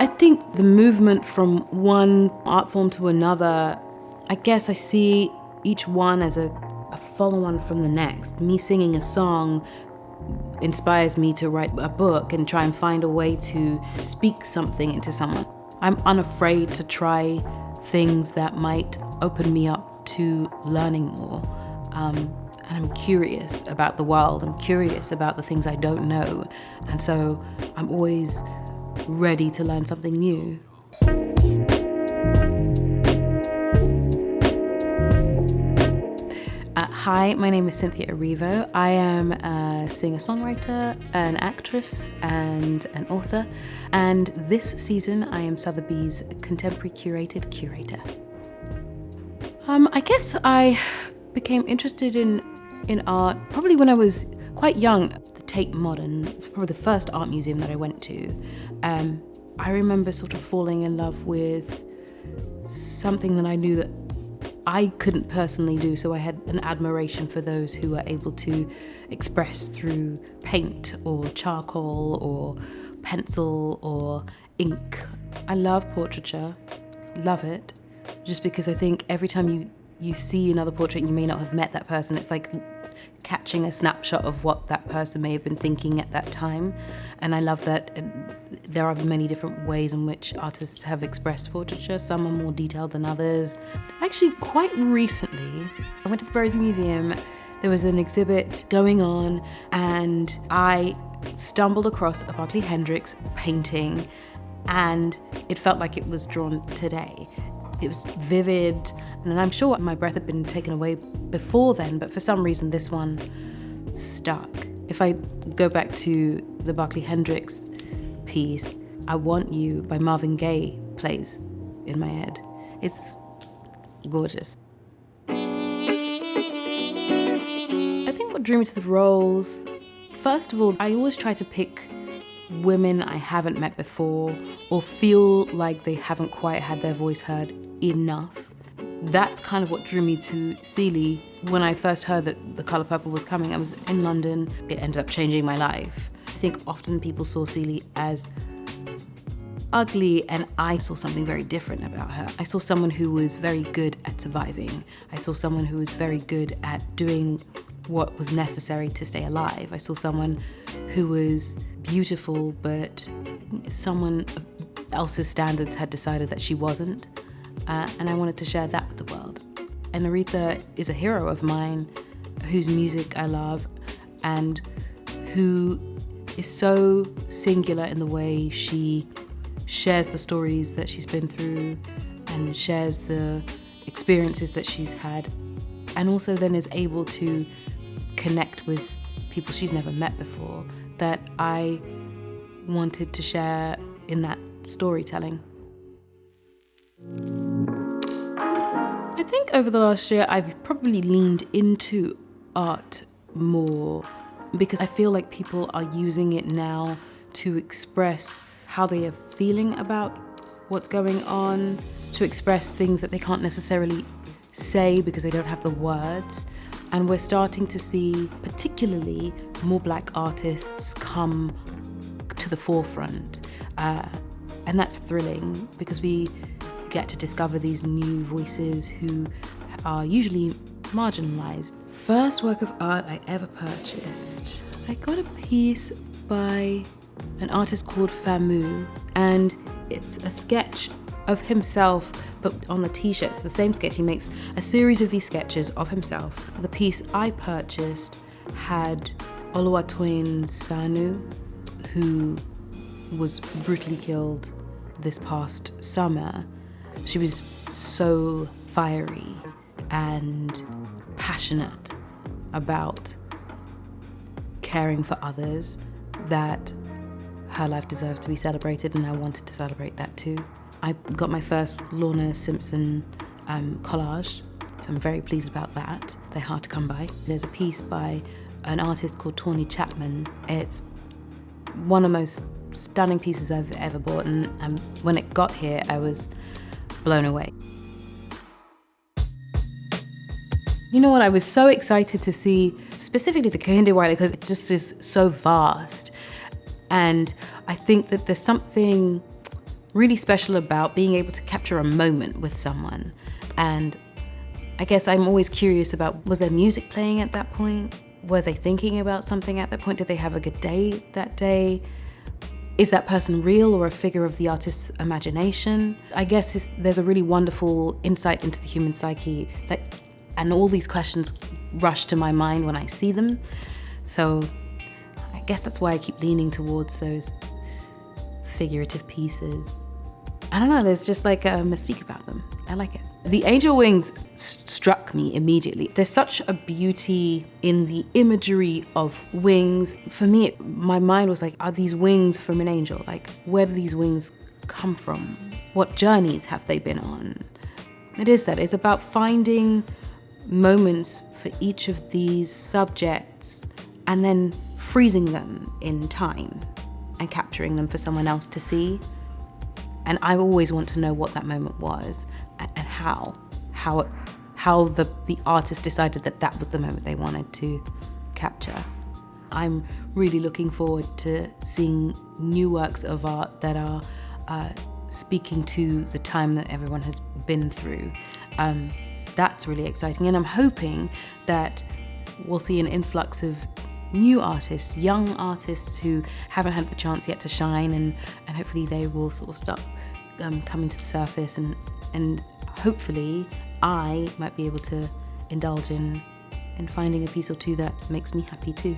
I think the movement from one art form to another, I guess I see each one as a follow-on from the next. Me singing a song inspires me to write a book and try and find a way to speak something into someone. I'm unafraid to try things that might open me up to learning more. And I'm curious about the world. I'm curious about the things I don't know. And so I'm always ready to learn something new. Hi, my name is Cynthia Erivo. I am a singer-songwriter, an actress, and an author. And this season, I am Sotheby's Contemporary Curated curator. I guess I became interested in art probably when I was quite young. The Tate Modern, it's probably the first art museum that I went to. I remember sort of falling in love with something that I knew that I couldn't personally do, so I had an admiration for those who were able to express through paint or charcoal or pencil or ink. I love portraiture, love it, just because I think every time you see another portrait and you may not have met that person, it's like catching a snapshot of what that person may have been thinking at that time. And I love that there are many different ways in which artists have expressed portraiture. Some are more detailed than others. Actually, quite recently, I went to the Burroughs Museum. There was an exhibit going on and I stumbled across a Barclay Hendricks painting and it felt like it was drawn today. It was vivid, and I'm sure my breath had been taken away before then, but for some reason this one stuck. If I go back to the Barclay Hendricks piece, I Want You by Marvin Gaye plays in my head. It's gorgeous. I think what drew me to the roles, first of all, I always try to pick women I haven't met before or feel like they haven't quite had their voice heard enough. That's kind of what drew me to Celie. When I first heard that The Colour Purple was coming, I was in London. It ended up changing my life. I think often people saw Celie as ugly, and I saw something very different about her. I saw someone who was very good at surviving. I saw someone who was very good at doing what was necessary to stay alive. I saw someone who was beautiful, but someone else's standards had decided that she wasn't. And I wanted to share that with the world. And Aretha is a hero of mine, whose music I love, and who is so singular in the way she shares the stories that she's been through and shares the experiences that she's had, and also then is able to connect with people she's never met before that I wanted to share in that storytelling. I think over the last year I've probably leaned into art more because I feel like people are using it now to express how they are feeling about what's going on, to express things that they can't necessarily say because they don't have the words. And we're starting to see particularly more Black artists come to the forefront. And that's thrilling because we get to discover these new voices who are usually marginalized. First work of art I ever purchased. I got a piece by an artist called Famu, and it's a sketch of himself, but on the t-shirts, the same sketch. He makes a series of these sketches of himself. The piece I purchased had Oluwatoyin Sanu, who was brutally killed this past summer. She was so fiery and passionate about caring for others that her life deserves to be celebrated, and I wanted to celebrate that too. I got my first Lorna Simpson collage, so I'm very pleased about that. They're hard to come by. There's a piece by an artist called Tawny Chapman. It's one of the most stunning pieces I've ever bought, and when it got here, I was blown away. You know what, I was so excited to see specifically the Kehinde Wiley because it just is so vast. And I think that there's something really special about being able to capture a moment with someone. And I guess I'm always curious about, was there music playing at that point? Were they thinking about something at that point? Did they have a good day that day? Is that person real or a figure of the artist's imagination? I guess there's a really wonderful insight into the human psyche and all these questions rush to my mind when I see them. So I guess that's why I keep leaning towards those figurative pieces. I don't know, there's just like a mystique about them. I like it. The angel wings struck me immediately. There's such a beauty in the imagery of wings. For me, my mind was like, are these wings from an angel? Like, where do these wings come from? What journeys have they been on? It is that. It's about finding moments for each of these subjects and then freezing them in time and capturing them for someone else to see. And I always want to know what that moment was and how the artist decided that was the moment they wanted to capture. I'm really looking forward to seeing new works of art that are speaking to the time that everyone has been through. That's really exciting, and I'm hoping that we'll see an influx of new artists, young artists who haven't had the chance yet to shine, and hopefully they will sort of start coming to the surface, and hopefully I might be able to indulge in finding a piece or two that makes me happy too.